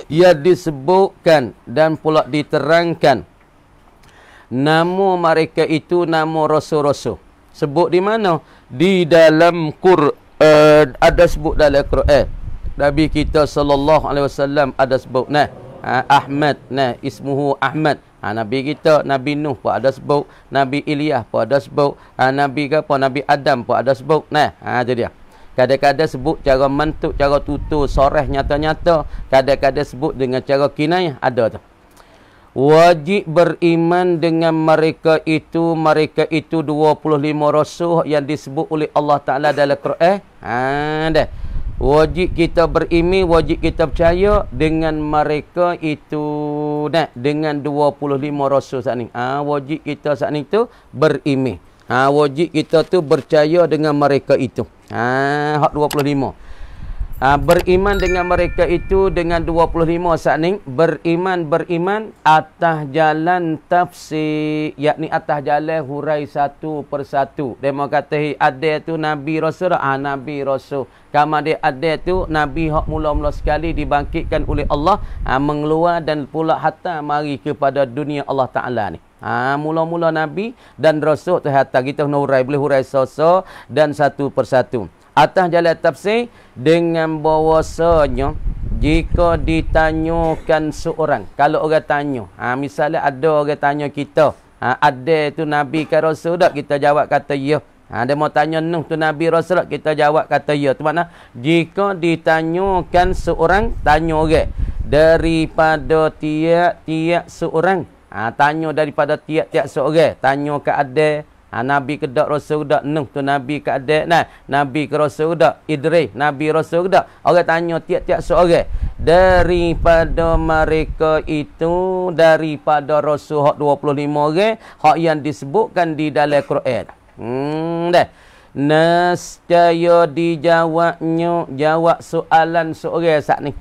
Ia disebutkan dan pula diterangkan nama mereka itu nama rasul-rasul. Sebut di mana? Di dalam Quran. Ada sebut dalam Quran. Nabi kita sallallahu alaihi wasallam ada sebut Ahmad, ismuhu Ahmad. Nabi kita, Nabi Nuh pun ada sebut, Nabi Ilyas pun ada sebut, Nabi apa, Nabi Adam pun ada sebut. Itu dia. Kadang-kadang sebut cara mantuk, cara tutur, soreh nyata-nyata. Kadang-kadang sebut dengan cara kinayah. Ada tu. Wajib beriman dengan mereka itu 25 rasul yang disebut oleh Allah Ta'ala dalam Quran. Dah. Wajib kita beriman, wajib kita percaya dengan mereka itu. Dengan 25 rasul saat ni. Wajib kita saat ni tu beriman. Wajib kita tu percaya dengan mereka itu. Hak 25. Beriman dengan mereka itu dengan 25 saat ni. Beriman atas jalan tafsir. Yakni atas jalan hurai satu persatu. Dia mau kata ada tu Nabi Rasul. Nabi Rasul. Kama dia ada tu Nabi hak mula-mula sekali dibangkitkan oleh Allah. Mengeluar dan pula hatta mari kepada dunia Allah Ta'ala ni. Mula-mula Nabi dan Rasul terhatta kita hurai boleh hurai so dan satu persatu. Atas jalan tafsir dengan bahawasanya jika ditanyakan seorang, kalau orang tanya, misalnya ada orang tanya kita, ada tu Nabi ke Rasul tak? Kita jawab kata ya. Dia mau tanya Nuh tu Nabi Rasul tak? Kita jawab kata ya. Tu makna jika ditanyakan seorang, tanya orang daripada tiap-tiap seorang. Tanya daripada tiap-tiap seorang. Tanya ke ada. Nabi ke dak Rasul dak? Nuh tu Nabi ke ada? Nabi ke Rasul dak? Idris Nabi Rasul dak? Orang tanya tiap-tiap seorang. Daripada mereka itu, daripada Rasul hak 25 orang, hak yang disebutkan di dalam Quran. Dah. Nescaya dijawabnya, jawab soalan seorang saat ni.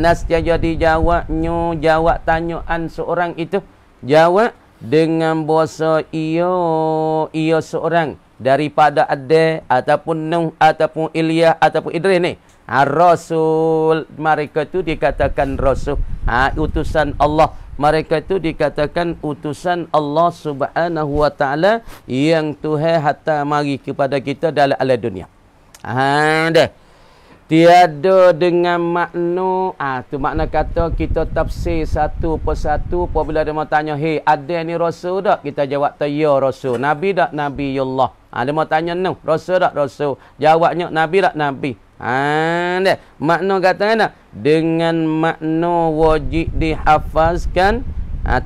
Nescaya dijawabnya, jawab tanyaan seorang itu. Jawab dengan bahasa ia seorang daripada ada ataupun Nuh ataupun Ilyas ataupun Idris ni. Rasul mereka itu dikatakan rasul. Utusan Allah. Mereka itu dikatakan utusan Allah Subhanahu wa taala yang Tuhan hatta mari kepada kita dalam alam dunia. Dah. Tiada dengan makna, tu makna kata kita tafsir satu persatu. Apabila dia mau tanya, ada ni Rasul tak? Kita jawab, ya Rasul. Nabi tak? Nabiullah. Dia mau tanya, Nuh, Rasul tak? Rasul. Jawabnya, Nabi tak? Nabi. Dah. Makna kata, dengan makna wajib dihafazkan.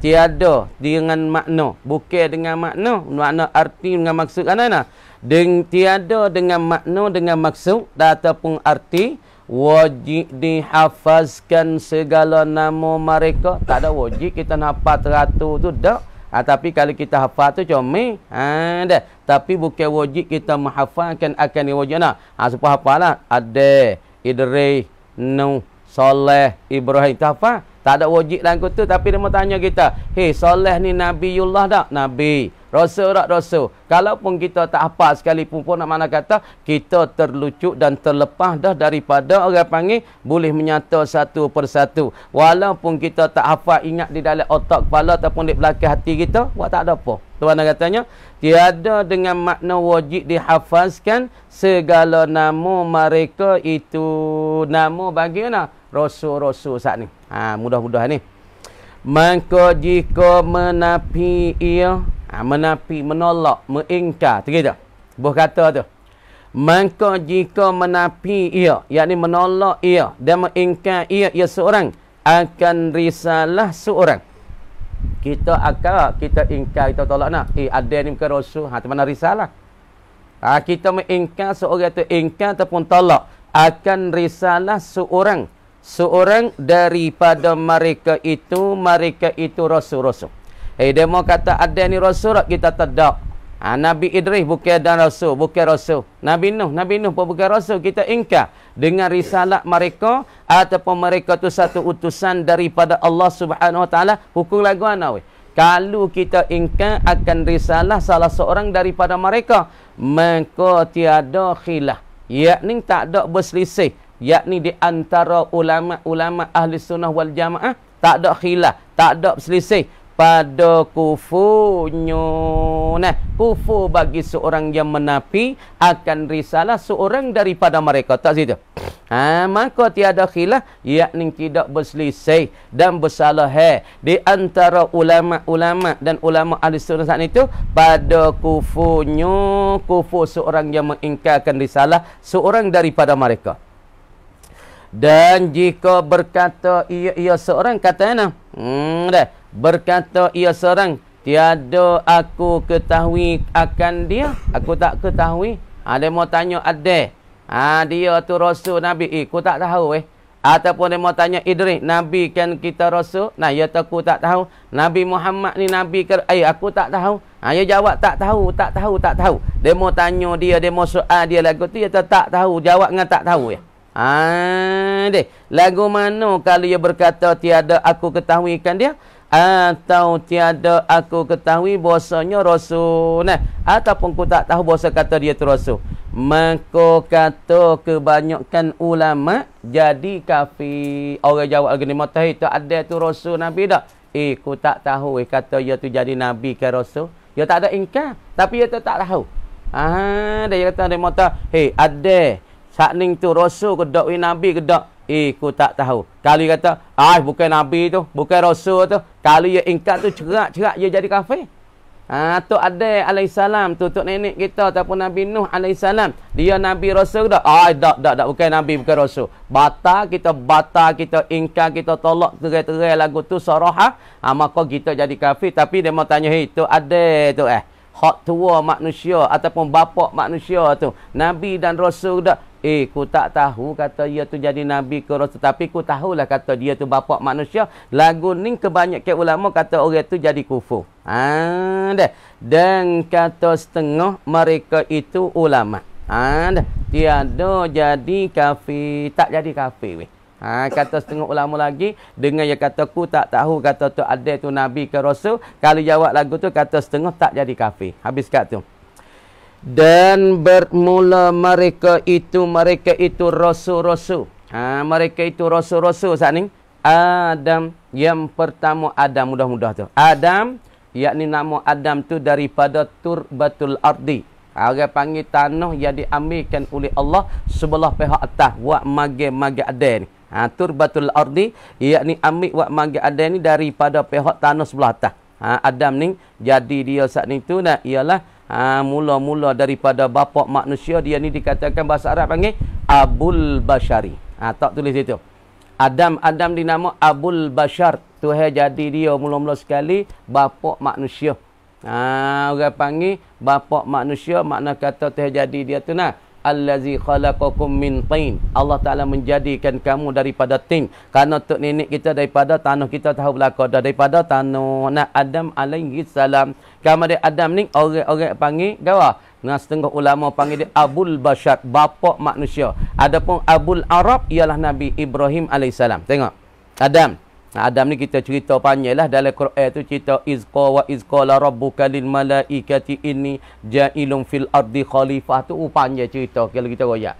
Tiada dengan makna. Bukan dengan makna. Makna arti dengan maksud kan? Tiada dengan makna dengan maksud ataupun arti wajib dihafazkan segala nama mereka. Tak ada wajib kita hafal teratur tu tak. Tapi kalau kita hafal tu comel. Dah. Tapi bukan wajib kita menghafalkan akan wajib nak. Supaya hafalah ada Idris, Nuh, Saleh, Ibrahim tak hafal. Tak ada wajib dalam tu. Tapi dia mau tanya kita, Saleh ni Nabiullah tak? Nabi. Rasul tak? Rasul. Kalaupun kita tak hafal sekalipun pun, nak mana kata kita terlucut dan terlepas dah daripada orang panggil boleh menyata satu persatu. Walaupun kita tak hafal ingat di dalam otak kepala ataupun di belakang hati kita, buat tak ada apa. Tuan katanya, tiada dengan makna wajib dihafazkan segala nama mereka itu. Nama bagaimana? Rasul-rasul saat ni. Mudah-mudahan ni. Maka jika menafi ia, menafi, menolak, mengingkar, terkira buah kata tu. Maka jika menafi ia, yakni menolak ia dan mengingkar ia seorang, akan risalah seorang. Kita ingkar, kita tolak nak. Ada ni bukan Rasul. Itu mana risalah. Kita mengingkar seorang tu, ingkar ataupun tolak, akan risalah seorang. Seorang daripada mereka itu Rasul-Rasul. Dia mau kata ada ni Rasul, kita tak. Nabi Idris bukan dan Rasul, bukan Rasul. Nabi Nuh pun bukan Rasul. Kita ingkar dengan risalah mereka ataupun mereka tu satu utusan daripada Allah Subhanahu wa taala. Hukum lagu ana we. Kalau kita ingkar akan risalah salah seorang daripada mereka, maka tiada khilaf. Yakni tak ada berselisih yakni di antara ulama-ulama ahli sunnah wal jamaah tak ada khilaf, tak ada selisih pada kufurnya. Nah, kufur bagi seorang yang menafi akan risalah seorang daripada mereka. Tak situ. Maka tiada khilaf, yakni tidak berselisih dan bersalah di antara ulama-ulama dan ulama ahli sunnah saat itu pada kufurnya, kufur seorang yang mengingkarkan risalah seorang daripada mereka. Dan jika berkata ia seorang, kata berkata ia seorang, tiada aku ketahui akan dia, aku tak ketahui. Dia mau tanya ada. Dia tu rasul Nabi. Aku tak tahu Ataupun dia mau tanya Idris, Nabi kan kita rasul. Nah, ya aku tak tahu. Nabi Muhammad ni Nabi ke? Aku tak tahu. Dia jawab tak tahu, tak tahu, tak tahu. Dia mau tanya dia mau soal dia lagu tu, dia tak tahu. Jawab dengan tak tahu lagu mana kalau dia berkata tiada aku ketahui kan dia, atau tiada aku ketahui bahasanya rasul, ataupun aku tak tahu bahasa kata dia tu rasul, maka kata kebanyakan ulama jadi kafir. Orang jawab lagi ni, matahi tak ada tu rasul Nabi tak? Aku tak tahu kata dia tu jadi Nabi ke rasul. Dia tak ada ingkar, tapi dia tu tak tahu. Dia kata dia mata, ada sakning tu rasul ke dak, Nabi ke dak? Aku tak tahu. Kali kata, bukan Nabi tu, bukan rasul tu. Kali dia ingkar tu cerak-cerak dia jadi kafir. Tu ada alaihissalam, tutuk nenek kita ataupun Nabi Nuh alaihissalam. Dia Nabi Rasul dak? Tak, bukan Nabi, bukan Rasul. Bata kita ingkar, kita tolak terai-terai lagu tu saraha, maka kita jadi kafir. Tapi dia mau tanya, tu ada tu hak tua manusia ataupun bapa manusia tu, Nabi dan Rasul dak? Aku tak tahu kata dia tu jadi Nabi ke Rasul, tapi aku tahulah kata dia tu bapa manusia. Lagu ni kebanyakan ulama kata orang tu jadi kufur. Dan kata setengah mereka itu ulama. Tiada jadi kafir, tak jadi kafir. Kata setengah ulama lagi dengan dia kata aku tak tahu kata tu ada tu Nabi ke Rasul. Kalau jawab lagu tu kata setengah tak jadi kafir. Habis kat tu. Dan bermula mereka itu rasul-rasul. Mereka itu rasul-rasul saat ni. Adam, yang pertama Adam, mudah-mudah tu. Adam, yakni nama Adam tu daripada turbatul ardi. Orang panggil tanah yang diambilkan oleh Allah sebelah pihak atas. Wak mage ada ni. Turbatul ardi, yakni ambil wak mage ada ni daripada pihak tanah sebelah atas. Adam ni, jadi dia saat ni tu ialah mula-mula daripada bapa manusia. Dia ni dikatakan bahasa Arab panggil Abul Bashari. Tak tulis itu. Adam dinama Abul Bashar. Tuhan jadi dia mula-mula sekali bapa manusia. Orang panggil bapa manusia, makna kata Tuhan jadi dia tu Allazi khalaqakum min tin. Allah Ta'ala menjadikan kamu daripada tin. Kerana tok nenek kita daripada tanah, kita tahu belaka daripada tanah. Adam alaihi salam. Kamu dia Adam ni orang panggil gawa. Setengah ulama panggil dia Abul Bashar, bapa manusia. Adapun Abul Arab ialah Nabi Ibrahim alaihi salam. Tengok. Adam ni kita cerita panjang lah dalam Quran tu, cerita izqa wa izqala rabbuka lil malaikati inni ja'ilun fil ardi khalifah tu panjang cerita kalau kita royak.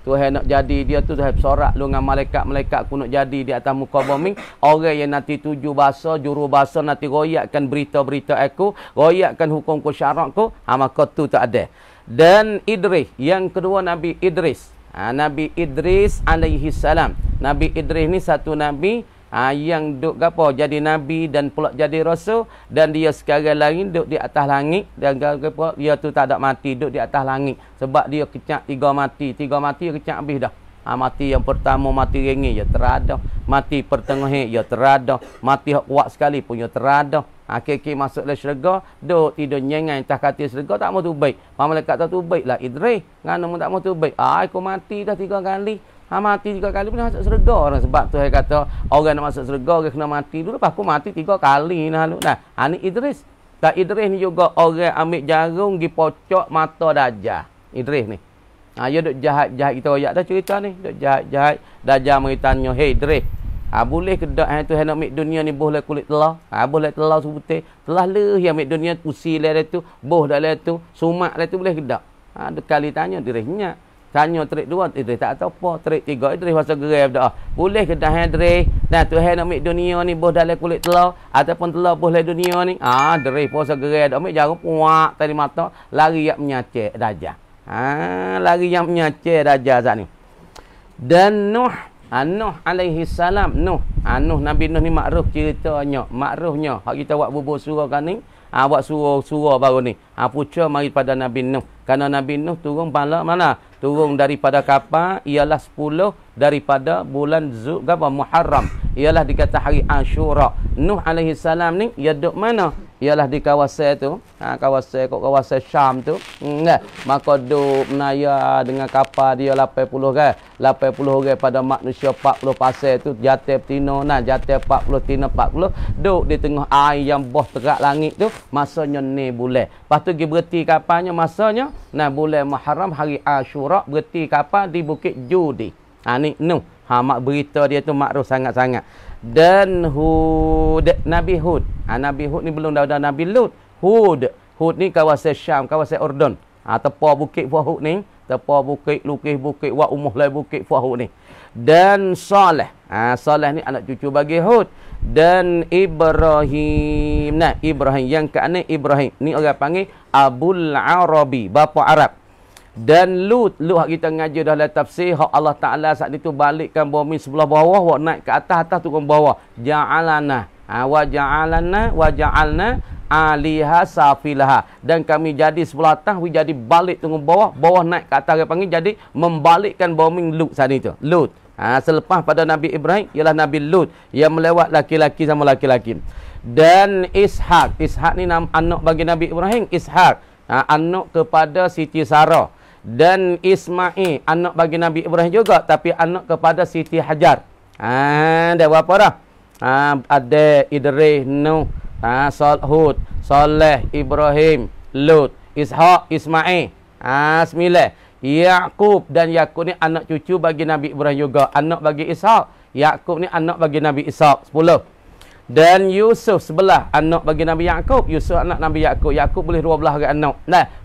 Tuhan nak jadi dia tu Tuhan bersorak lu dengan malaikat aku nak jadi di atas muka bumi. Orang yang nanti tuju bahasa, juru bahasa nanti royakkan berita-berita aku, royakkan hukum-hukum syarakku, maka tu tak ada. Dan Idris, yang kedua Nabi Idris. Nabi Idris alaihi salam. Nabi Idris ni satu nabi yang duk gapo jadi nabi dan pula jadi rasul, dan dia sekarang lain duk di atas langit, dan gapo dia tu tak ada mati, duk di atas langit sebab dia kecak tiga mati dia kecak habis dah. Mati yang pertama mati ringi ya terada, mati pertengah ya terada, mati hak kuat sekali pun ya terada. Akhir-akhir masuk dalam syurga, duk tidur nyengai atas katil syurga, tak mau tu baik. Malaikat tak tu baik lah Idris, ngana mu tak mau tu baik. Aku mati dah 3 kali. Mati 3 kali pun masuk syurga orang. Sebab tu saya kata orang nak masuk syurga orang kena mati dulu. Lepas aku mati 3 kali ni Idris. Tak Idris ni juga orang ambil jarum pergi pocok mata Dajjal. Idris ni. Dia duk jahat-jahat, kita royak dah cerita ni. Duk jahat-jahat. Dajjal mari tanya, "Hey Idris, boleh ke dak tu hendak ambil dunia ni boleh kulit telah? Boleh telah sebutih. Telah le yang ambil dunia pusi le tu, boh dak le tu, sumak le tu boleh ke dak?" Dek kali tanya Idris nyak. Tanya trik 2, Idris tak tahu apa. Trik 3, Idris masa gerai dah. Boleh ke dah Idris? Nah, Tuhan nak ambil dunia ni boh dalam kulit telur ataupun telur boh dalam dunia ni. Idris masa gerai dah ambil jarum puak tadi mata, lari yang menyacik dajah. Lari yang menyacik dajah sat ni. Dan Nuh alaihi salam, Nuh Nabi Nuh ni makruf ceritanya, makrufnya hak kita buat bubur surah kan ni. Buat surah baru ni. Puca mari pada Nabi Nuh. Kerana Nabi Nuh turun pada mana? Turun daripada kapal ialah 10 daripada bulan Muharram. Ialah dikata hari Ashura. Nuh alaihi salam ni ia duduk mana? Ialah di kawasan tu, kawasan Syam tu. Maka duduk menaya dengan kapal dia 80 kan. 80 orang pada manusia 40 pasal tu jatuh betina jatuh 40 tina 40 duduk di tengah air yang boh terak langit tu. Masanya ni bulan. Lepas tu pergi berhenti kapalnya masanya bulan Muharram hari Ashura, berhenti kapal di Bukit Judi. Ni Nuh. Mak berita dia tu makruf sangat-sangat. Dan Nabi Hud. Nabi Hud ni belum ada Nabi Lut. Hud ni kawasan Syam, kawasan Urdun. Tepa bukit Fuahud ni, tepa bukit lukis bukit wa umuh lai bukit Fuahud ni. Dan Saleh. Saleh ni anak cucu bagi Hud. Dan Ibrahim. Ibrahim yang keenam Ibrahim. Ni orang panggil Abul Arabi, bapa Arab. Dan Lut hak kita ngaji dalam tafsir, hak Allah Taala saat itu balikkan bumi sebelah bawah, wa naik ke atas turun bawah. Ja'alana wa ja'alna aliha safilaha. Dan kami jadi sebelah atas, we jadi balik turun bawah, bawah naik ke atas, panggil jadi membalikkan bumi Lut saat itu. Lut. Selepas pada Nabi Ibrahim ialah Nabi Lut yang melewat laki-laki sama laki-laki. Dan Ishak ni nama anak bagi Nabi Ibrahim, Ishak. Anak kepada Siti Sarah. Dan Ismail anak bagi Nabi Ibrahim juga, tapi anak kepada Siti Hajar. Ada berapa dah? Ada Idris, Nuh, Hud, Saleh, Ibrahim, Lut, Ishak, Ismail. 9. Yaqub, dan Yaqub ni anak cucu bagi Nabi Ibrahim juga, anak bagi Ishak. Yaqub ni anak bagi Nabi Ishak. 10. Dan Yusuf sebelah anak bagi Nabi Yaqub. Yusuf anak Nabi Yaqub. Yaqub boleh 12 orang anak.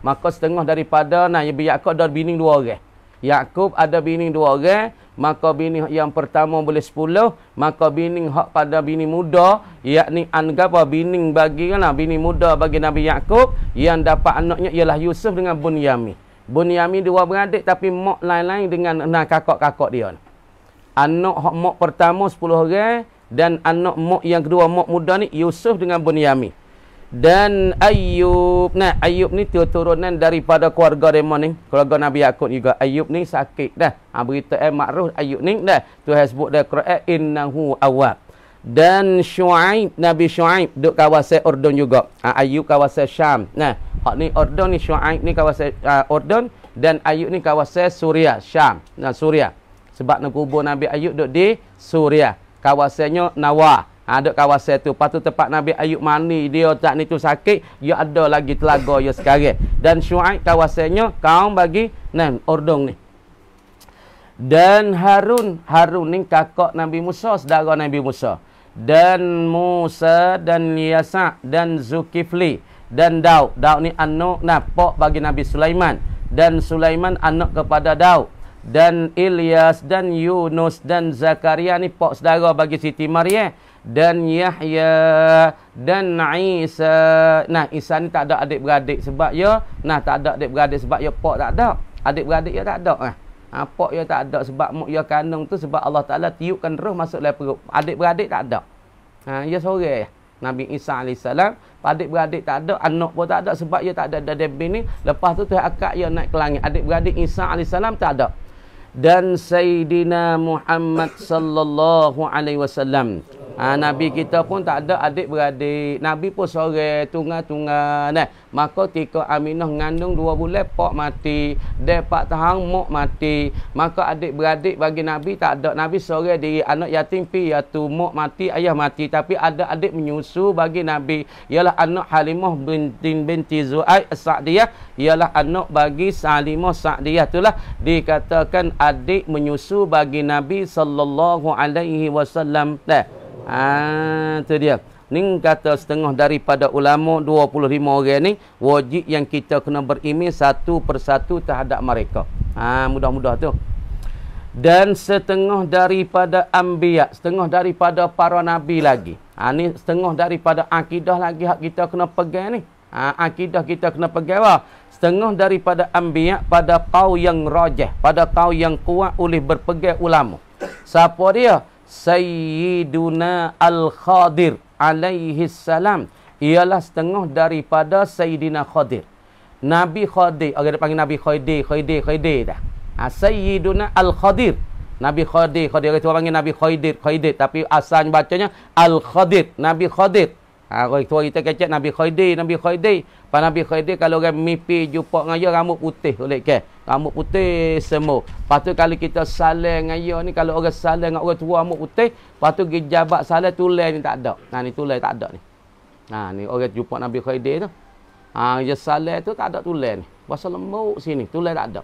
Maka setengah daripada Nabi Yaqub ada bini 2 orang. Yaqub ada bini 2 orang. Maka bini yang pertama boleh 10. Maka bini hak pada bini muda, yakni anggapa bini bagi bini muda bagi Nabi Yaqub yang dapat anaknya ialah Yusuf dengan Bunyamin. Bunyamin 2 beradik tapi mak lain-lain dengan kakak-kakak dia. Anak hak mak pertama 10 orang. Dan anak mak yang kedua, mak muda ni Yusuf dengan Bunyamin. Dan Ayub. Ayub ni turunan daripada keluarga Demon ni, keluarga Nabi Yaqub juga. Ayub ni sakit dah. Berita makruf Ayub ni dah. Tuhan sebut dalam Quran innahu awwab. Dan Syuaib, Nabi Syuaib duduk kawasan Urdun juga. Ayub kawasan Syam. Hak ni Urdun ni, Syuaib ni kawasan Urdun, dan Ayub ni kawasan Suria, Syam. Suria. Sebab nak kubur Nabi Ayub duduk di Suria. Kawasannya Nawa. Ada kawasan tu. Lepas tu tempat Nabi Ayub mani dia tak ni tu sakit, dia ada lagi telaga dia sekarang. Dan Syuaib kawasannya kaum bagi Urdun ni. Dan Harun ni kakak Nabi Musa, saudara Nabi Musa. Dan Musa dan Yasa dan Zulkifli dan Daud. Daud ni anak pak bagi Nabi Sulaiman. Dan Sulaiman anak kepada Daud. Dan Ilyas dan Yunus dan Zakaria ni pak saudara bagi Siti Maryam. Dan Yahya dan Isa. Isa ni tak ada adik-beradik sebab ya tak ada adik-beradik sebab ya pak tak ada. Adik-beradik ya tak ada. Pak ya tak ada sebab mak ya kandung tu sebab Allah Taala tiupkan roh masuk dalam perut. Adik-beradik tak ada. Ya seorang Nabi Isa AS. Adik-beradik tak ada, anak pun tak ada sebab ya tak ada bini. Lepas tu Tuhan akak ya naik ke langit. Adik-beradik Isa AS tak ada. Dan Sayyidina Muhammad sallallahu alaihi wasallam. Nabi kita pun tak ada adik-beradik. Nabi pun seorang tunggal-tunggal. Maka ketika Aminah mengandung 2 bulan, pak mati. Dia 4 tahun, mak mati. Maka adik-beradik bagi Nabi tak ada. Nabi seorang diri, anak yatim piatu, mak mati, ayah mati. Tapi ada adik menyusu bagi Nabi. Ialah anak Halimah binti Zu'aid As-Sa'diyah. Ialah anak bagi Salimah Sa'diyah. Itulah dikatakan adik menyusu bagi Nabi sallallahu alaihi wasallam. Tu dia. Ni kata setengah daripada ulama 25 orang ni wajib yang kita kena beriman satu persatu terhadap mereka. Mudah-mudah tu. Dan setengah daripada anbiya, setengah daripada para nabi lagi. Ni setengah daripada akidah lagi hak kita kena pegang ni. Akidah kita kena pegang apa? Setengah daripada anbiya pada qaul yang rajih, pada qaul yang kuat oleh berpegang ulama. Siapa dia? Sayyiduna Al-Khadir alaihi salam. Ialah setengah daripada Sayyidina Khadir. Nabi Khadir, orang dia panggil Nabi Khadir dah. Sayyiduna Al-Khadir. Nabi Khadir, orang tua panggil Nabi Khadir, tapi asalnya bacanya Al-Khadir, Nabi Khadir. Orang tua kita kecek Nabi Khadir. Pak Nabi Khadir kalau orang mimpi jumpa dengan dia rambut putih boleh ke? Rambut putih semua. Lepas tu kalau kita saling dengan dia ni, kalau orang saling dengan orang tua rambut putih, lepas tu pergi jabat saling tulen ni tak ada. Ni tulen tak ada ni. Ni orang jumpa Nabi Khadir tu. Dia saling tu tak ada tulen ni. Pasal lembut sini, tulen tak ada.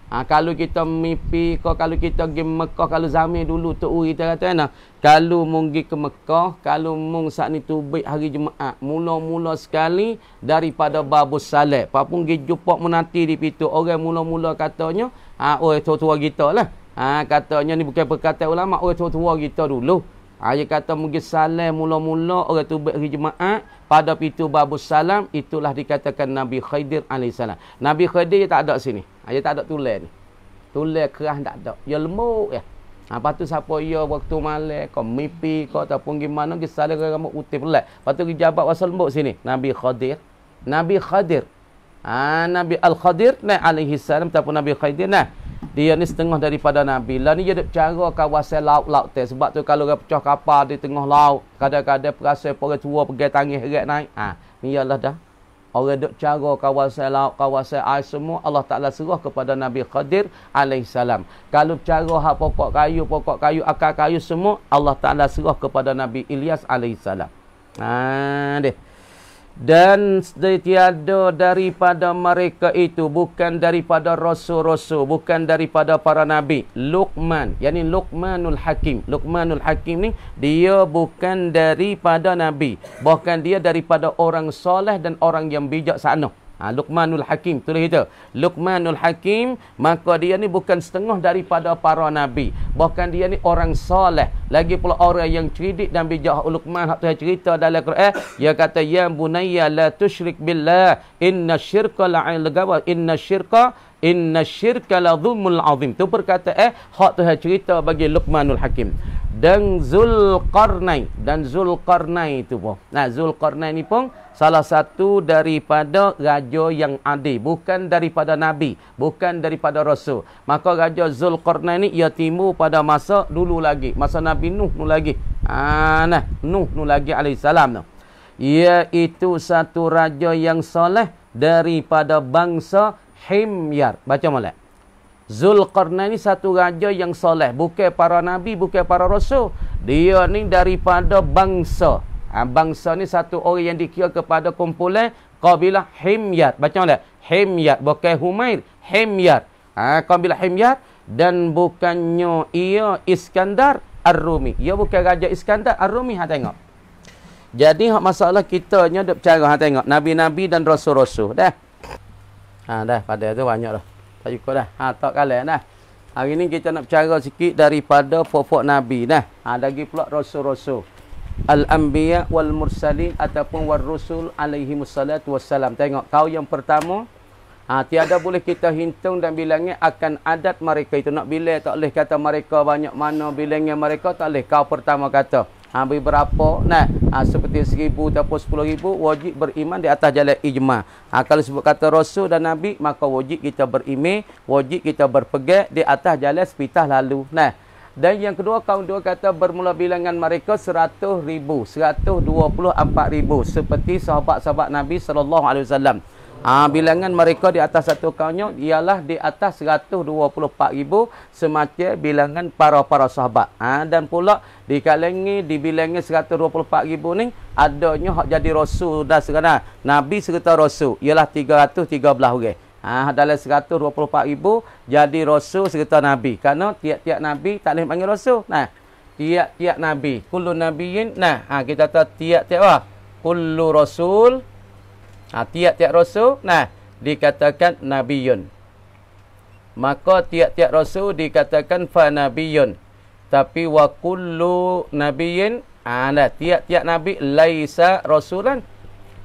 Kalau kita mimpi, kalau kita pergi Mekah, kalau zaman dulu Tok Uri kita kata nah, kalau mung pergi ke Mekah, kalau mung saat ni tubik hari Jumaat, mula-mula sekali daripada Babus Saleh. Papun pergi jumpa menanti di pintu, orang mula-mula katanya, tua-tua kita lah. Katanya ni bukan perkataan ulama, orang tua-tua kita dulu. Dia kata mungkin salam mula-mula orang tubik hari Jumaat pada pintu Babus Salam, itulah dikatakan Nabi Khadir alaihissalam. Nabi Khadir tak ada sini. Dia tak ada tulen ni. Tulen keras tak ada. Dia lembut ya. Lepas tu siapa dia waktu malam kau mimpi kau ataupun gimana ke salam rambut putih pelat. Lepas tu dia jabat wasal lembut sini. Nabi Khadir. Nabi Khadir. Nabi Al-Khadir alaihissalam ataupun Nabi Khadir dia ni setengah daripada Nabi. Lah ni dia duk cara kawasan laut-laut tu. Sebab tu kalau orang pecah kapal di tengah laut, kadang-kadang perasa orang tua pergi tangis heret naik. Ni ialah dah. Orang duk cara kawasan laut, kawasan air semua, Allah Ta'ala suruh kepada Nabi Khadir alaihissalam. Kalau cara hak pokok kayu, akar kayu semua, Allah Ta'ala suruh kepada Nabi Ilyas alaihissalam. Deh. Dan tiada daripada mereka itu, bukan daripada rasul-rasul, bukan daripada para nabi, Luqman, yakni Luqmanul Hakim. Luqmanul Hakim ni dia bukan daripada nabi, bahkan dia daripada orang soleh dan orang yang bijaksana. Luqmanul Hakim, tulis kita Luqmanul Hakim, maka dia ni bukan setengah daripada para nabi, bahkan dia ni orang soleh, lagi pula orang yang cerdik dan bijak. Luqman hak tu cerita dalam Quran, dia kata ya bunayya la tusyrik billah inna syirka la dhulmul azim. Tu perkataan hak tu cerita bagi Luqmanul Hakim. Dan Zulqarnain itu pun. Zulqarnain ni pun salah satu daripada raja yang adil, bukan daripada nabi, bukan daripada rasul. Maka raja Zulqarnain ni ia timbul pada masa dulu lagi, masa Nabi Nuh nu lagi. Nuh nu lagi alaihissalam tu. Iaitu satu raja yang soleh daripada bangsa Himyar. Baca molek. Zulqarnain ni satu raja yang soleh, bukan para nabi, bukan para rasul. Dia ni daripada bangsa. Bangsa ni satu orang yang dikira kepada kumpulan kabilah Himyar. Baca molek. Himyar, bukan Humair, Himyar. Kabilah Himyar, dan bukannya ia Iskandar Ar-Rumi. Ia bukan raja Iskandar Ar-Rumi. Tengok. Jadi masalah kita nya duk cara tengok nabi-nabi dan rasul-rasul dah. Dah pada tu banyak dah. Tak cukup dah. Tak kalah dah. Hari ni kita nak bercara sikit daripada pokok nabi dah. Lagi pula rasul-rasul. Al-anbiya wal mursalin ataupun war rusul alaihi wassalatu wassalam. Tengok kau yang pertama, tiada boleh kita hitung dan bilangnya akan adat mereka itu. Nak bilang tak boleh kata mereka banyak mana bilangnya mereka, tak boleh. Kau pertama kata berapa seperti 1,000 ataupun 10,000 wajib beriman di atas jalan ijma'. Kalau sebut kata rasul dan nabi, maka wajib kita beriman, wajib kita berpegang di atas jalan sepitah lalu. Dan yang kedua, kaum dua kata bermula bilangan mereka 100,000, 124,000 seperti sahabat-sahabat Nabi SAW. Bilangan mereka di atas satu kaumnya ialah di atas 124,000 semacam bilangan para sahabat. Dan pula di kalangan dibilangi 124,000 ni adanya hak jadi rasul dah sekarang. Nabi serta rasul ialah 313 orang. Dalam 124,000 jadi rasul serta nabi. Kerana tiap-tiap nabi tak boleh panggil rasul. Tiap-tiap nabi, kullu nabiyyin. Kita tahu tiap-tiap apa? Kullu rasul. Tiap-tiap rasul dikatakan nabiyun. maka tiap-tiap rasul dikatakan fa nabiyyun. Tapi wa kullu nabiyyin, tiap-tiap nabi laisa rasulan.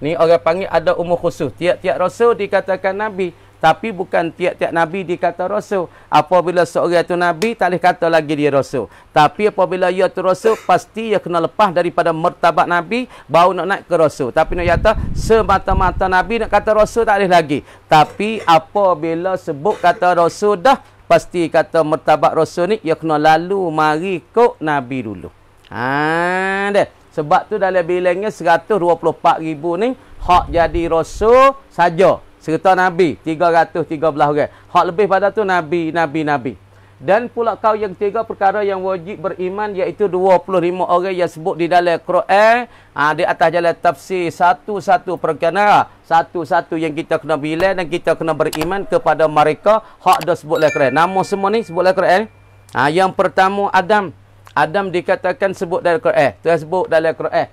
Ni orang panggil ada umur khusus. Tiap-tiap rasul dikatakan nabi, tapi bukan tiap-tiap nabi dikata rasul. Apabila seorang itu nabi, tak boleh kata lagi dia rasul. Tapi apabila ia tu rasul, pasti ia kena lepas daripada martabat nabi, baru nak naik ke rasul. Tapi nak kata semata-mata nabi nak kata rasul, tak boleh lagi. Tapi apabila sebut kata rasul dah, pasti kata martabat rasul ni, ia kena lalu mari kok nabi dulu. Dah. Sebab tu dalam bilangnya 124,000 ni hak jadi rasul saja. Serta nabi 313 orang. Hak lebih pada tu nabi. Dan pula kau yang tiga perkara yang wajib beriman, iaitu 25 orang yang sebut di dalam Quran, di atas jalan tafsir satu-satu perkara, satu-satu yang kita kena bilang dan kita kena beriman kepada mereka. Hak dah sebut dalam Quran. Nama semua ni sebut dalam Quran. Yang pertama Adam. Adam dikatakan sebut dalam Quran. Tersebut dalam Quran.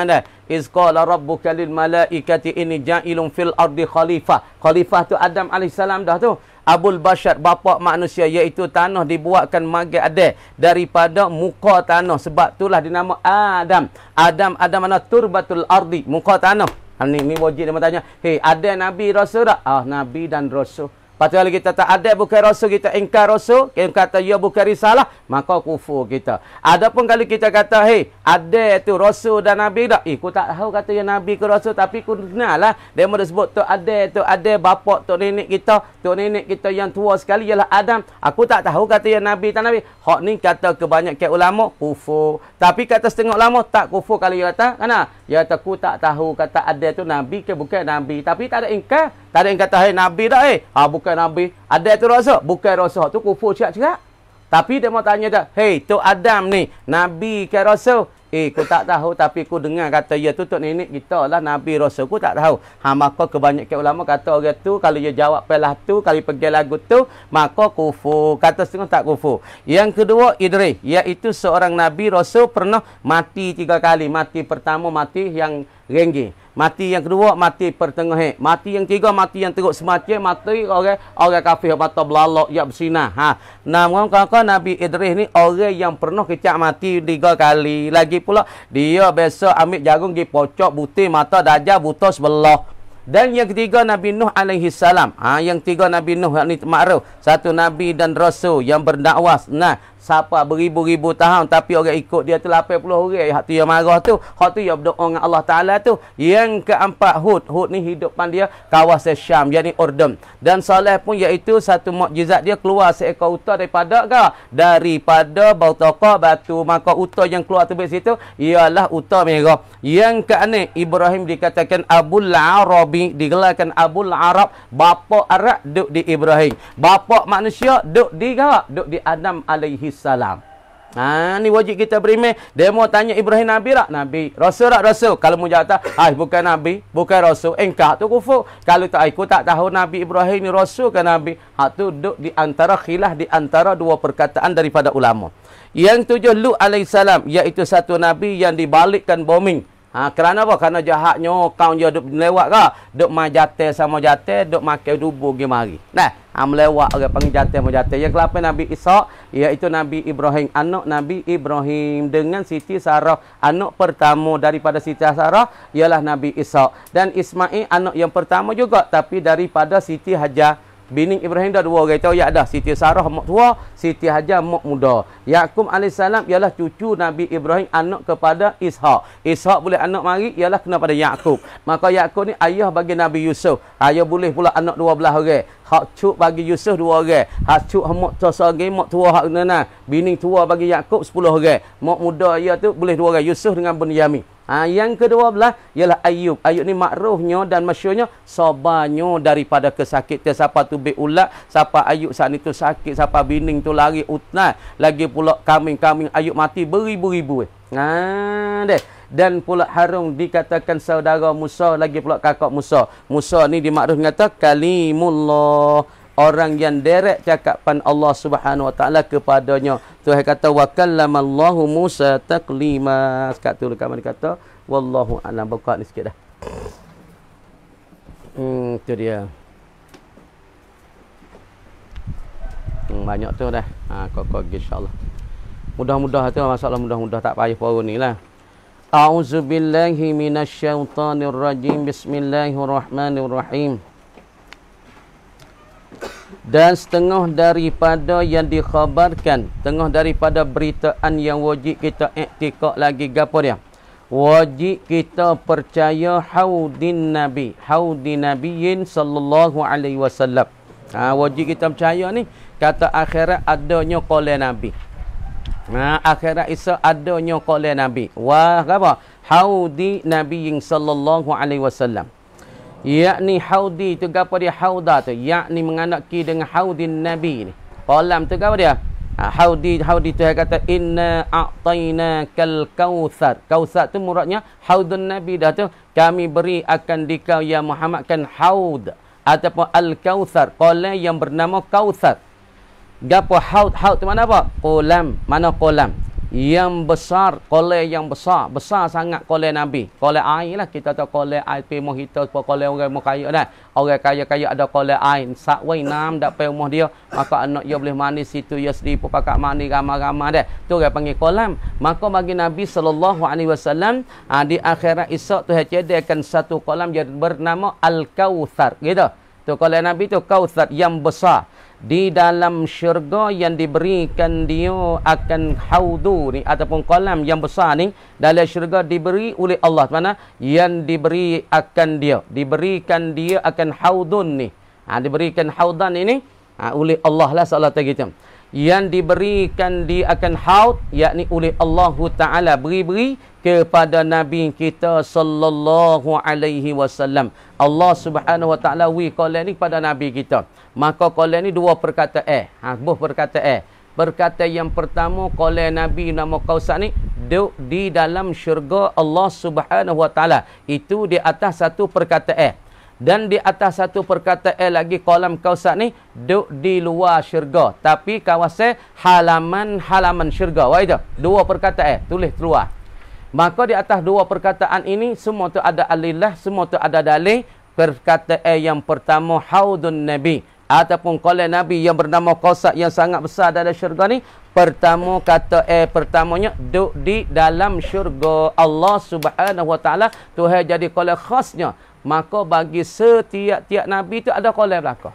Dah. Iz qala rabbuka lil malaikati inni ja'ilun fil ardi khalifah. Khalifah tu Adam alaihissalam dah tu. Abul Bashar, bapa manusia, iaitu tanah dibuatkan magai ada daripada muka tanah. Sebab itulah dinama Adam. Adam mana turbatul ardi, muka tanah. Ni wajib dia bertanya, "Hei, ada nabi rasul tak?" Nabi dan rasul. Lepas kalau kita tak ada bukan rasul, kita ingkar rasul, kita kata ya bukan risalah, maka kufur kita. Adapun kalau kita kata, "Hei, ada tu rasul dan nabi tak?" Aku tak tahu kata ya nabi ke rasul, tapi aku kenallah. Dia mau sebut tu ada bapak tu nenek kita yang tua sekali ialah Adam. Aku tak tahu kata ya nabi tak nabi. Hak ni kata kebanyakan ulama kufur. Tapi kata setengah ulama tak kufur kalau dia kata, kenapa? Dia kata aku tak tahu kata ada tu nabi ke bukan nabi. Tapi tak ada ingkar. Tak ada yang kata, "Hei, nabi dah bukan nabi." Ada tu rasul, bukan rasul. Tu kufur cerak-cerak. Tapi dia mau tanya dah, "Hei, tu Adam ni, nabi ke rasul?" Aku tak tahu, tapi aku dengar kata ya tu nenek kita lah nabi rasul. Aku tak tahu. Maka kebanyakan ulama kata orang tu kalau dia jawab pelah tu, kalau pergi lagu tu, maka kufur. Kata setengah tak kufur. Yang kedua Idris, iaitu seorang nabi rasul pernah mati 3 kali. Mati pertama mati yang renggi. Mati yang kedua, mati pertengahan. Mati yang tiga, mati yang teruk semacam mati orang kafir mata belalak ya bersinar. Nama kakak Nabi Idris ni orang yang pernah kecak mati 3 kali. Lagi pula dia biasa ambil jagung pergi pocok butir mata dajal buta sebelah. Dan yang ketiga Nabi Nuh alaihi salam. Yang tiga Nabi Nuh ni makruf, satu nabi dan rasul yang berdakwah. Siapa beribu-ribu tahun tapi orang ikut dia tu 80 orang. Hak tu yang marah tu, hak tu yang berdoa dengan Allah Taala tu. Yang keempat Hud. Hud ni hidupan dia kawasan Syam, yakni Urdun. Dan Saleh pun iaitu satu mukjizat dia keluar seekor unta daripada bautaqah batu. Maka unta yang keluar tu situ ialah unta merah. Yang keenam Ibrahim dikatakan Abul Arabi, digelarkan Abul Arab, bapa Arab duduk di Ibrahim. Bapa manusia duduk di Adam alaihi salam. Ni wajib kita beriman. Dia mau tanya Ibrahim nabi tak? Nabi. Rasul tak? Rasul. Kalau mu jawab bukan nabi, bukan rasul, engkau tu kufur. Kalau tak, aku tak tahu Nabi Ibrahim ni rasul ke nabi. Hak tu duduk di antara khilaf, di antara dua perkataan daripada ulama. Yang 7 Lut alaihissalam, iaitu satu nabi yang dibalikkan bombing. Kerana apa? Kerana jahatnya kau dia duk lewat ke? Duk majate sama jate, duk makan dubu pergi mari. Melewat orang panggil jate sama jate. Yang ke-8 Nabi Ishaq, iaitu Nabi Ibrahim, anak Nabi Ibrahim dengan Siti Sarah. Anak pertama daripada Siti Sarah ialah Nabi Ishaq. Dan Ismail anak yang pertama juga, tapi daripada Siti Hajar. Bini Ibrahim dah 2 orang. Tahu ya dah. Siti Sarah mak tua, Siti Hajar mak muda. Yaqub alaihissalam ialah cucu Nabi Ibrahim, anak kepada Ishaq. Ishaq boleh anak mari ialah kena pada Yaqub. Maka Yaqub ni ayah bagi Nabi Yusuf. Ayah boleh pula anak 12 orang. Hak cuk bagi Yusuf 2 orang. Hak cuk mak tua sagi, mak tua hak nana. Bini tua bagi Yaqub 10 orang. Mak muda ia tu boleh 2 orang. Yusuf dengan Bunyamin. Yang ke-12 ialah Ayub. Ayub ni makruhnya dan masyurnya sabarnya daripada kesakitan. Siapa tu ulat, siapa Ayub saat ni tu sakit, siapa bining tu lari utnah. Lagi pula kambing-kambing Ayub mati beribu-ribu. Dan pula Harun dikatakan saudara Musa, lagi pula kakak Musa. Musa ni dimakruf kata kalimullah, orang yang derek cakapan Allah Subhanahu Wa Taala kepadanya. Tuhan kata wa kallamallahu Musa taklima. Sekat tu dekat mana kata wallahu a'lam. Buka ni sikit dah. Tu dia. Banyak tu dah. Kok insya-Allah. Mudah-mudah tu masalah mudah-mudah tak payah power ni lah. A'udzubillahi minasyaitonirrajim. Bismillahirrahmanirrahim. Dan setengah daripada yang dikhabarkan, setengah daripada beritaan yang wajib kita iktikad lagi gapo dia? Wajib kita percaya haudin nabi, haudin nabiyyin sallallahu alaihi wasallam. Wajib kita percaya ni kata akhirat adanya qaul nabi. Akhirat Isa adanya qaul nabi. Wah apa? Haudi nabiyyin sallallahu alaihi wasallam. Yakni haudi tu gapo dia? Hauda tu yakni menganaki dengan haudin nabi ni. Qalam tu gapo dia? Haudi tu kata inna a'tainakal kautsar. Kautsar tu muradnya haudun nabi dah tu. Kami beri akan dikau ya Muhammad kan haud ataupun al-kautsar, qalam yang bernama kautsar. Gapo haud? Haud tu mana apa? Qalam. Mana qalam? Yang besar, qalam yang besar. Besar sangat qalam Nabi. Qalam air lah. Kita tahu qalam air pi moh kita qalam orang mau kaya dah. Orang kaya-kaya ada qalam air. Sakwai nam dak pi moh dia. Maka anak dia boleh mandi situ ya sedih pun pakat mandi ramai-ramai dah. Tu orang panggil qalam. Maka bagi Nabi sallallahu alaihi wasallam di akhirat esok tu cediakan satu qalam yang bernama al-kautsar. Gitu. Tu qalam Nabi tu kautsar yang besar. Di dalam syurga yang diberikan dia akan haudu ni ataupun kolam yang besar ni dalam syurga diberi oleh Allah. Mana yang diberi akan dia, diberikan dia akan haudun ni. Diberikan haudan ini oleh Allah lah seolah gitu. Yang diberikan dia akan haud yakni oleh Allah Taala beri kepada Nabi kita sallallahu alaihi wasallam. Allah Subhanahu wa taala wi qaul ni pada Nabi kita. Maka qaul ni dua perkataan. Buh perkataan. Perkataan yang pertama qaul Nabi nama Kautsar ni duduk di dalam syurga Allah Subhanahu wa taala. Itu di atas satu perkataan. Dan di atas satu perkataan lagi kolam Kautsar ni duduk di luar syurga. Tapi kawasan halaman syurga. Wah itu. Dua perkataan. Tulis keluar. Maka di atas dua perkataan ini semua tu ada alillah, semua tu ada dalil. Perkataan yang pertama haudun Nabi ataupun qaul Nabi yang bernama Kautsar yang sangat besar dalam syurga ni. Pertama kata pertamanya duduk di dalam syurga Allah Subhanahu wa taala. Tuhan jadi qaul khasnya. Maka bagi setiap nabi tu ada qaul belaka.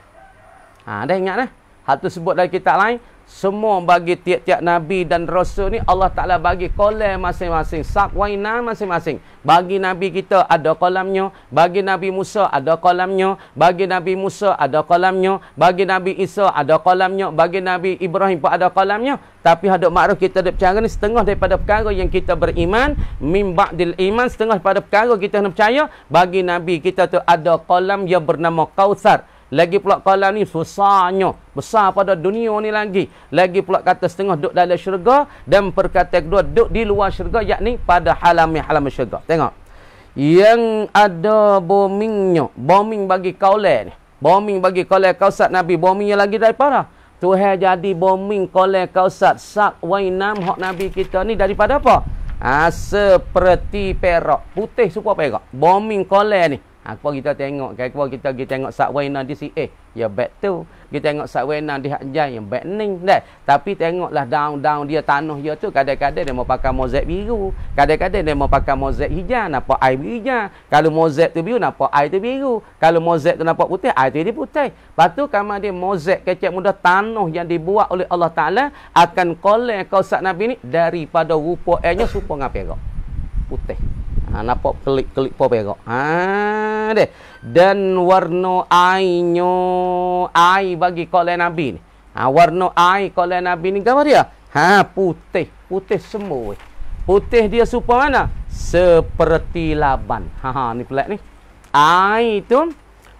Dah ingat dah. Hal tu sebut dalam kitab lain. Semua bagi tiap-tiap nabi dan rasul ni Allah Taala bagi qalam masing-masing, sakwaina masing-masing. Bagi nabi kita ada qalamnya, bagi Nabi Musa ada qalamnya, bagi Nabi Musa ada qalamnya, bagi Nabi Isa ada qalamnya, bagi Nabi Ibrahim pun ada qalamnya. Tapi hadap makruf kita ada percaya ni setengah daripada perkara yang kita beriman, mim ba'dil iman, setengah daripada perkara kita nak percaya bagi nabi kita tu ada qalam yang bernama Kautsar. Lagi pula qalam ni besarnya, besar pada dunia ni lagi. Lagi pula kata setengah duduk dalam syurga dan perkataan kedua duduk di luar syurga yakni pada halaman syurga. Tengok. Yang ada bombingnya, bombing bagi kaulan ni. Bombing bagi kaulan Kautsar Nabi, bombingnya lagi daripada Tuhan jadi bombing kaulan Kautsar sak wainam hak Nabi kita ni daripada apa? Seperti perak, putih supaya perak. Bombing kaulan ni. Apa kita tengok, kita tengok sakwena di si ya bet tu. Kita tengok sakwena di hak jai yang bet ning dah. Tapi tengoklah daun-daun dia tanah dia tu kadang-kadang dia mau pakai mozaik biru, kadang-kadang dia mau pakai mozaik hijau, nampak air hijau. Kalau mozaik tu biru nampak air tu biru. Kalau mozaik tu nampak putih, air tu dia putih. Lepas tu kamar dia mozaik kecil mudah tanah yang dibuat oleh Allah Taala akan qaul Kautsar Nabi ni daripada rupa airnya supa dengan perak. Putih. Nampak kelip-kelip po perak. Deh. Dan warna airnya air bagi qaul Nabi ni. Warna air qaul Nabi ni apa dia? Putih. Putih semua. Putih dia supaya mana? Seperti laban. Ni pelik ni. Air tu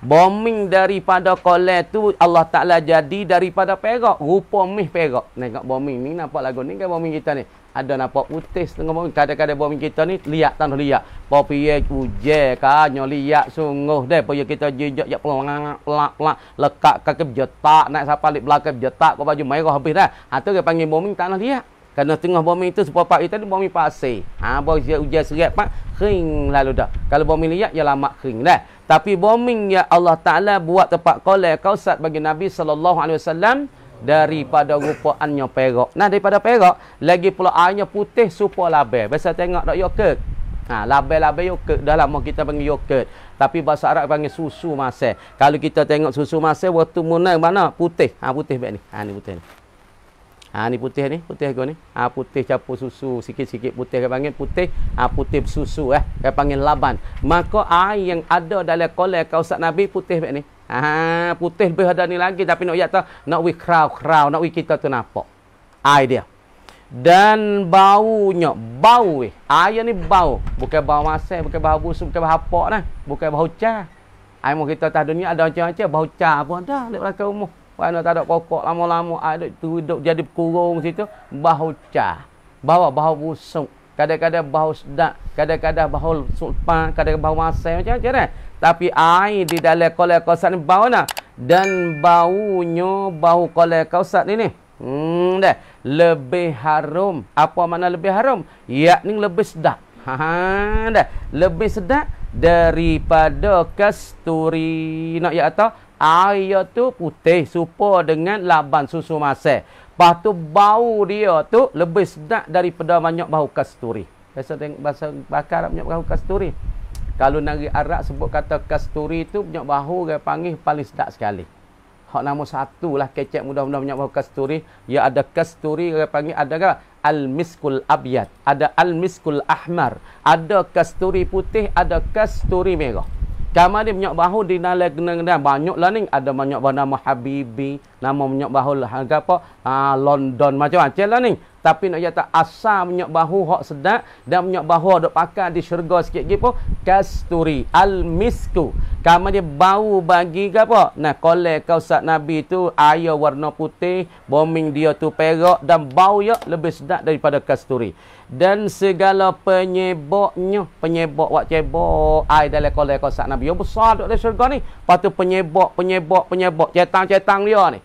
bombing daripada qaul tu Allah Taala jadi daripada perak, rupa mih perak. Tengok bombing ni nampak lagu ni kan bombing kita ni. Ada nampak putih setengah bombing. Kadang-kadang bombing kita ni liat tanah liat. Popiye uje kanyo liat sungguh deh. Poya kita jejak jak pelak lekat kaki jetak naik sampai di belakang jetak kau baju merah habis dah. Tu dia panggil bombing tanah liat. Kerana tengah bombing tu sepapak kita ni bombing pasir. Baru hujan serat pak kering lalu dah. Kalau bombing liat ya lama kering dah. Tapi bombing yang Allah Taala buat tempat qaul Kautsar bagi Nabi sallallahu alaihi wasallam daripada rupaannya perak. Nah, daripada perak, lagi pula airnya putih supaya label. Biasa tengok tak yogurt. Label-label yogurt. Dah lama kita panggil yogurt. Tapi bahasa Arab panggil susu masal. Kalau kita tengok susu masal, waktu munai mana? Putih. Putih baik ni. Ni putih ni. Ni putih ni. Putih aku ni. Putih campur susu. Sikit-sikit putih. Kita panggil putih. Putih susu. Kita panggil laban. Maka air yang ada dalam kolej kausat Nabi putih baik ni. Putih lebih ada ni lagi. Tapi nak kata, nak we crow. Nak we kita tu nampak. Air dia. Dan baunya, bau air ni bau, bukan bau masal, bukan bau busuk, bukan bau hapak nah, bukan bau cah. Ai mau kita atas dunia ada macam-macam bau cah pun dah lek belakang rumah. Mana tak ada pokok lama-lama ada tu duduk jadi kurung situ bau cah. Bau busuk, kadang-kadang bau sedap, kadang-kadang bau sulpan, kadang-kadang bau masal macam-macam dah. Tapi air di dalam kolej kausat ni bau nah, dan baunya bau kolej kausat ni. Dah lebih harum. Apa makna lebih harum? Yakni lebih sedap. Dah lebih sedap daripada kasturi. Nak kata air tu putih serupa dengan laban susu masal. Lepas tu bau dia tu lebih sedap daripada banyak bau kasturi. Biasa tengok bahasa bakar banyak bau kasturi. Kalau nari Arab sebut kata kasturi tu banyak bau dia panggil paling sedap sekali. Hak nombor satu lah kecap mudah-mudah banyak bau kasturi. Ya ada kasturi dia panggil ada ke al-miskul abyad, ada al-miskul ahmar, ada kasturi putih, ada kasturi merah. Kamar dia banyak bau di dalam genang-genang banyaklah ni, ada banyak bau nama Habibi, nama banyak bau lah apa London macam-macam lah ni. Tapi nak kata asal banyak bau hak sedap dan banyak bau dok pakai di syurga sikit gitu kasturi al-misku. Kamar dia bau bagi ke apa? Nah, kolej kausat Nabi tu air warna putih, bombing dia tu perak dan bau dia lebih sedap daripada kasturi. Dan segala penyebabnya, penyebab wak cebok air dalam kolej kausat Nabi. Yang besar dok dalam syurga ni. Lepas tu penyebab, cetang-cetang dia ni.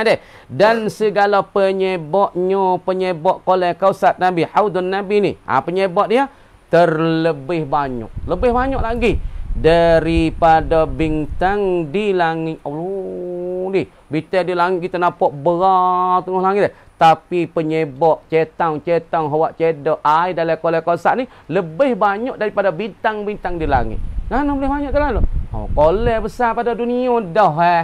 Deh. Dan segala penyebabnya, penyebab kolej kausat Nabi, haudun Nabi ni. Penyebab dia terlebih banyak. Lebih banyak lagi daripada bintang di langit. Allah ni. Bintang di langit kita nampak berat tengah langit. Tapi penyebab cetang-cetang hawak cedok air dalam kolej kausat ni lebih banyak daripada bintang-bintang di langit. Lebih banyak terlalu. Kolej besar pada dunia dah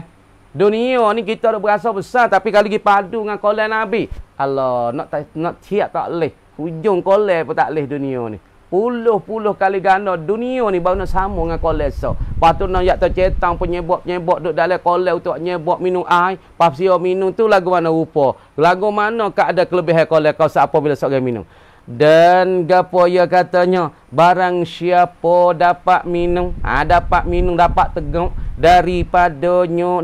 Dunia ni kita dah berasa besar, tapi kalau pergi padu dengan kolej Nabi, Allah nak tiap tak leh. Hujung kolej pun tak leh dunia ni. Puluh-puluh kali ganda dunia ni baru nak sama dengan kolej so. Patut nak yak tercetang penyebab-penyebab duk dalam kolej untuk nyebab minum air, pasio minum tu lagu mana rupa. Lagu mana kak ada kelebihan kolej kau apabila seorang minum. Dan gapo ya katanya, barang siapa dapat minum, dapat tegak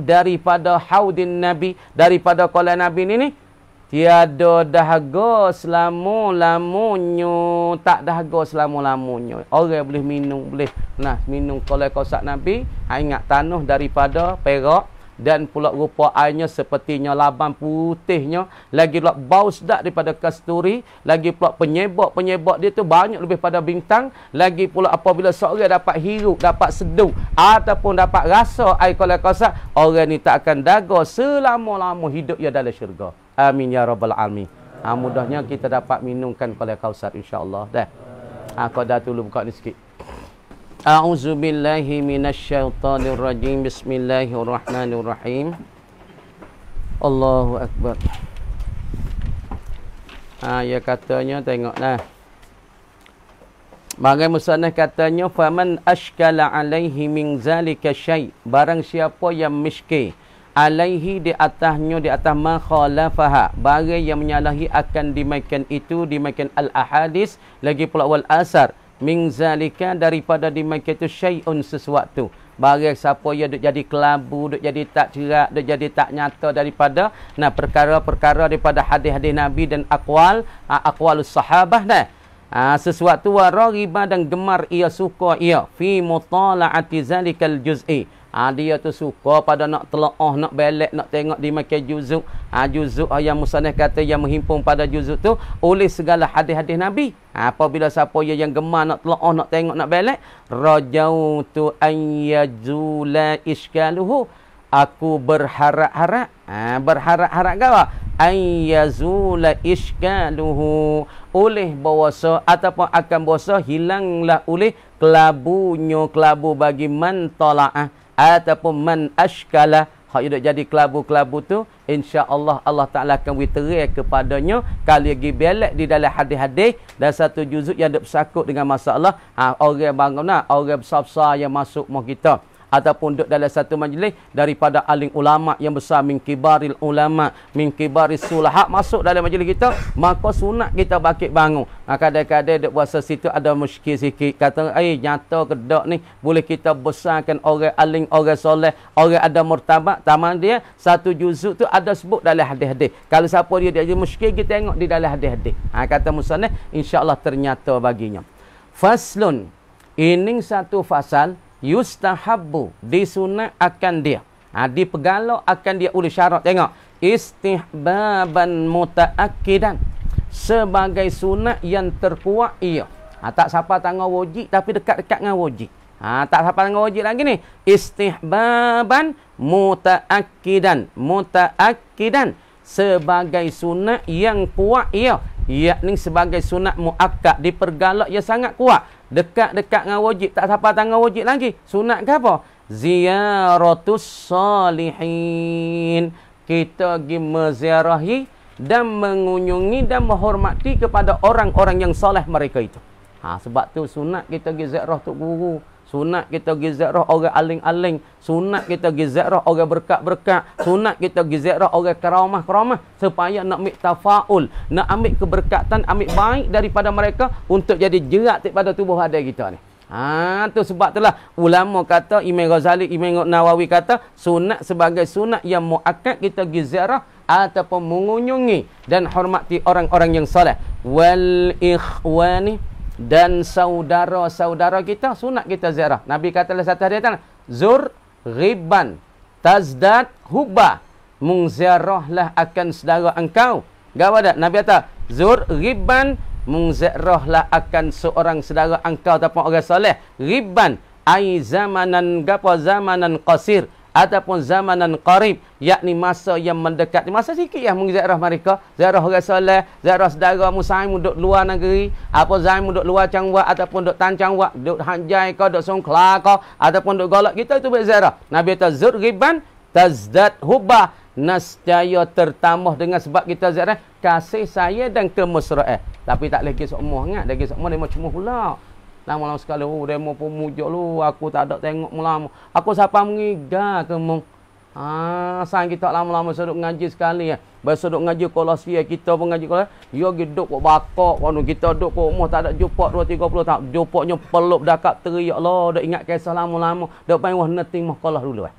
daripada haudin Nabi, daripada kolej Nabi ni tiada dahaga selama-lamanya, tak dahaga selama-lamanya. Orang boleh minum, minum kolej kausat Nabi, ingat tanah daripada perak dan pula rupa airnya sepertinya laban putihnya, lagi pula bau sedap daripada kasturi, lagi pula penyebab dia tu banyak lebih pada bintang, lagi pula apabila seorang dapat hirup, dapat seduh ataupun dapat rasa air kolej kausat, orang ni tak akan dahaga selama-lama hidup dia dalam syurga. Amin ya rabbal alamin. Mudahnya kita dapat minumkan kolej kausat insya-Allah dah. Kau dah dulu buka ni sikit. A'udzubillahi minasyaitonirrajim. Bismillahirrahmanirrahim. Allahu akbar. Ya katanya tengoklah. Bagai musannaf katanya faman ashkala alaihi min zalika syai', barang siapa yang miskil alaihi di atasnya, di atas ma khalafaha, barang yang menyalahi akan dimakan itu, dimakan al ahadis, lagi pula wal asar min zalika, daripada dimakan itu syai'un sesuatu. Barang siapa yang duk jadi kelabu, duk jadi tak cerak, duk jadi tak nyata daripada perkara-perkara daripada hadis-hadis Nabi dan aqwalus sahabah sesuatu waraghiba dan gemar ia, suka ia fi mutala'ati zalikal juz'i, dia tu suka pada nak telaah, nak belek, nak tengok dimakan juzuk. Juzuk yang musannaf kata yang menghimpun pada juzuk tu oleh segala hadis-hadis Nabi. Apabila siapa yang gemar nak telaah, nak tengok, nak belek, rajautu an yajula iskaluhu, aku berharap-harap. Berharap-harap ke apa? Ayyazula iskaluhu, oleh bawasa ataupun akan bawasa hilanglah oleh kelabunya kelabu bagi man tala'ah ataupun man ashkala, hak hidup jadi kelabu-kelabu tu, insya-Allah Allah Taala akan witerai kepadanya kali lagi belak di dalam hadis-hadis dan satu juzuk yang bersangkut dengan masalah orang bangunlah, orang besar-besar yang masuk mau kita ataupun duduk dalam satu majlis daripada alim ulama yang besar, min kibaril ulama, min kibaris sulaha, masuk dalam majlis kita, maka sunat kita bakit bangun. Kadang-kadang duk puasa situ ada muskil sikit, kata nyata kedak ni boleh kita besarkan orang alim, orang soleh, orang ada martabat. Taman dia satu juzuk tu ada sebut dalam hadis-hadis. Kalau siapa dia jadi muskil, kita tengok di dalam hadis-hadis. Kata musannaf, insya-Allah ternyata baginya. Faslun, ini satu fasal, yustahabbu, disunat akan dia, dipegalo akan dia oleh syarat. Tengok, istihbaban mutaakkidan, sebagai sunat yang terkuat ia. Tak siapa tangan wajib tapi dekat-dekat dengan wajib. Tak siapa tangan wajib lagi ni. Istihbaban mutaakkidan, mutaakkidan, sebagai sunat yang kuat ia, yakni sebagai sunat muakkad, dipergalak ia sangat kuat, dekat-dekat dengan wajib, tak siapa tangan wajib lagi. Sunat ke apa? Ziyaratus salihin, kita pergi menziarahi dan mengunjungi dan menghormati kepada orang-orang yang soleh mereka itu. Sebab tu sunat kita pergi ziarah tok guru, sunat kita pergi ziarah orang aling-aling, sunat kita pergi ziarah orang berkat-berkat, sunat kita pergi ziarah orang karamah-karamah, supaya nak ambil tafaul, nak ambil keberkatan, ambil baik daripada mereka untuk jadi jerat pada tubuh badan kita ni. Tu sebab itulah ulama kata, Imam Ghazali, Imam Nawawi kata, sunat sebagai sunat yang muakkad, kita pergi ziarah ataupun mengunjungi dan hormati orang-orang yang soleh. Wal ikhwani, dan saudara-saudara kita sunat kita ziarah. Nabi kata dalam satu hadis, zur ghibban tazdad hubba, mengziarahlah akan saudara engkau. Gawa dak? Nabi kata zur ghibban, mengziarahlah akan seorang saudara engkau ataupun orang soleh. Ghibban ai zamanan gapo, zamanan qasir ataupun zamanan qarib, yakni masa yang mendekat, masa sikit yang mengziarah mereka, ziarah orang soleh, ziarah saudara muslim duduk luar negeri, apa zaim duduk luar Cangwak ataupun duduk Tancangwak, duduk Hanjai ke, duduk Songkla ke, ataupun duduk Golok, kita itu berziarah. Nabi kata zur ghibban tazdad hubba, nescaya tertambah dengan sebab kita ziarah kasih sayang dan kemesraan. Tapi tak lagi semua ingat, lagi semua dia macam pula. Lama-lama sekali, demo pun mujuk lu, aku tak ada tengok melama. Aku siapa mengiga ke mung. Sang kita lama-lama seduk ngaji sekali ya. Besok duk ngaji Kolosia, kita pun ngaji Kolosia. Dia duduk kok bakok, kita duduk kok umur tak ada jumpa 2-30 tahun. Jumpanya peluk dakap teriak Allah, dak ingat kisah lama-lama, dak main wah neting mah kolah dulu.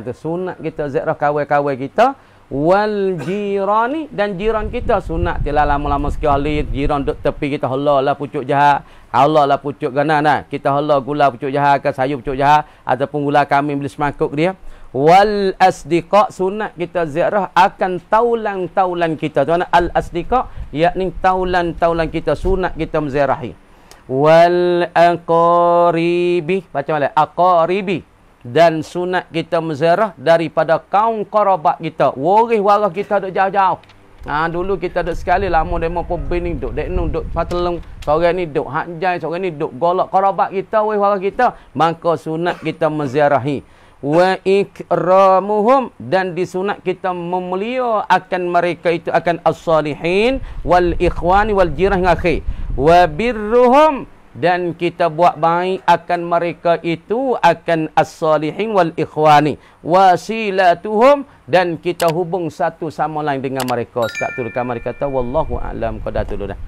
Tu sunat kita ziarah kawan-kawan kita. Wal jirani, dan jiran kita sunat tidak lama-lama sekali. Jiran duk tepi kita, Allah lah pucuk jahat, Allah lah pucuk gana nah. Kita Allah gula pucuk jahat ke sayur pucuk jahat ataupun gula kami beli semangkuk dia. Wal asdiqa, sunat kita ziarah akan taulan-taulan kita. Tuan al asdiqa, yakni taulan-taulan kita, sunat kita menziarahi. Wal aqaribi, baca mana? Aqaribi, dan sunat kita menziarah daripada kaum kerabat kita, waris-waris kita duk jauh-jauh. Dulu kita duk sekali lama demo pun bini duk deknung duk Patelung, seorang ni duk Hanjai, seorang ni duk Golok, kerabat kita, waris-waris kita, maka sunat kita menziarahi. Wa ikramuhum, dan disunat kita memulia akan mereka itu, akan as-salihin wal ikhwani wal jirah akhir. Wa birruhum, dan kita buat baik akan mereka itu, akan as-salihin wal ikhwani. Wasilatuhum, dan kita hubung satu sama lain dengan mereka. Sekat tu mereka kata wallahu a'lam qadatul dah.